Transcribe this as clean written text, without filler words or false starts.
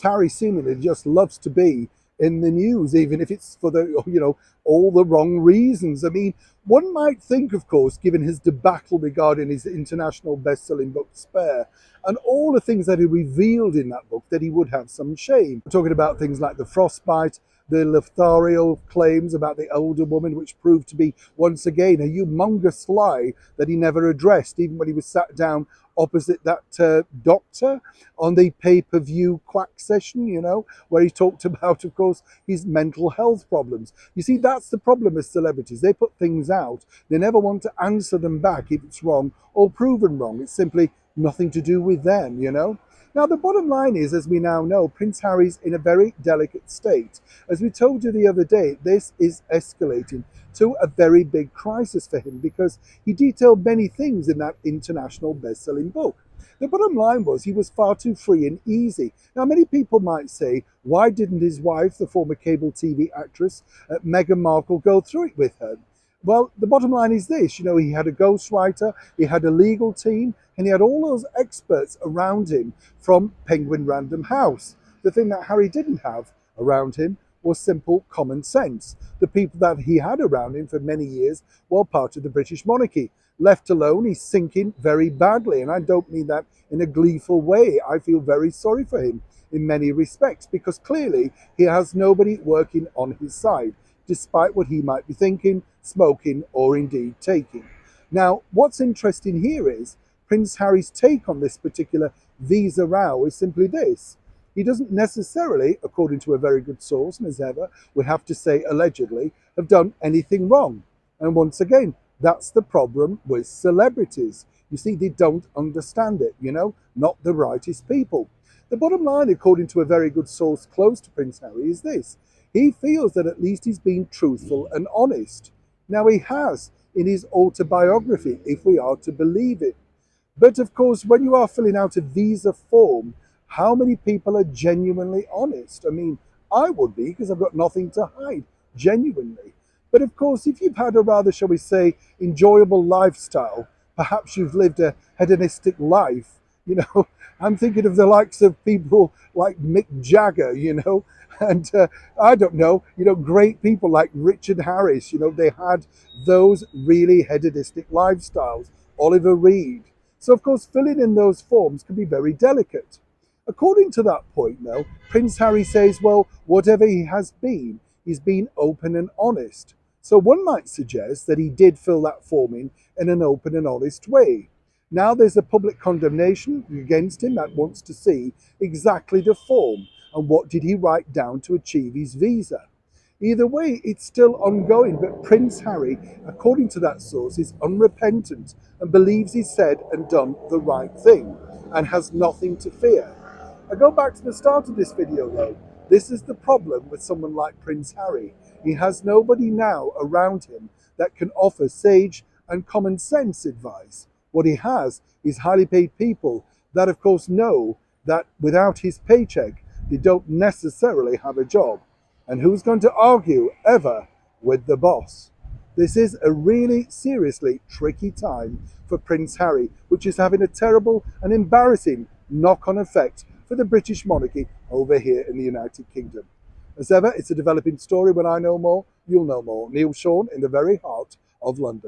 Harry seemingly just loves to be in the news, even if it's for all the wrong reasons. I mean, one might think, of course, given his debacle regarding his international best-selling book Spare, and all the things that he revealed in that book, that he would have some shame. We're talking about things like the frostbite, the Lothario claims about the older woman, which proved to be once again a humongous lie that he never addressed, even when he was sat down opposite that doctor on the pay-per-view quack session, where he talked about, of course, his mental health problems. You see, that's the problem with celebrities. They put things out. They never want to answer them back if it's wrong or proven wrong. It's simply nothing to do with them. Now, the bottom line is, as we now know, Prince Harry's in a very delicate state. As we told you the other day, this is escalating to a very big crisis for him because he detailed many things in that international best-selling book. The bottom line was he was far too free and easy. Now, many people might say, why didn't his wife, the former cable TV actress, Meghan Markle, go through it with her? Well, the bottom line is this, he had a ghostwriter, he had a legal team, and he had all those experts around him from Penguin Random House. The thing that Harry didn't have around him was simple common sense. The people that he had around him for many years were part of the British monarchy. Left alone, he's sinking very badly, and I don't mean that in a gleeful way. I feel very sorry for him in many respects because clearly he has nobody working on his side, despite what he might be thinking, smoking, or indeed taking. Now, what's interesting here is Prince Harry's take on this particular visa row is simply this. He doesn't necessarily, according to a very good source, and as ever, we have to say allegedly, have done anything wrong. And once again, that's the problem with celebrities. You see, they don't understand it, not the rightest people. The bottom line, according to a very good source close to Prince Harry, is this. He feels that at least he's been truthful and honest. Now, he has in his autobiography, if we are to believe it. But of course, when you are filling out a visa form, how many people are genuinely honest? I mean, I would be because I've got nothing to hide, genuinely. But of course, if you've had a rather, shall we say, enjoyable lifestyle, perhaps you've lived a hedonistic life, I'm thinking of the likes of people like Mick Jagger, and I don't know, great people like Richard Harris, they had those really hedonistic lifestyles, Oliver Reed. So of course, filling in those forms can be very delicate. According to that point, though, Prince Harry says, well, whatever he has been, he's been open and honest. So one might suggest that he did fill that form in an open and honest way. Now there's a public condemnation against him that wants to see exactly the form and what did he write down to achieve his visa. Either way, it's still ongoing, but Prince Harry, according to that source, is unrepentant and believes he's said and done the right thing and has nothing to fear. I go back to the start of this video though. This is the problem with someone like Prince Harry. He has nobody now around him that can offer sage and common sense advice. What he has is highly paid people that of course know that without his paycheck, they don't necessarily have a job. And who's going to argue ever with the boss? This is a really seriously tricky time for Prince Harry, which is having a terrible and embarrassing knock-on effect for the British monarchy over here in the United Kingdom. As ever, it's a developing story. When I know more, you'll know more. Neil Sean in the very heart of London.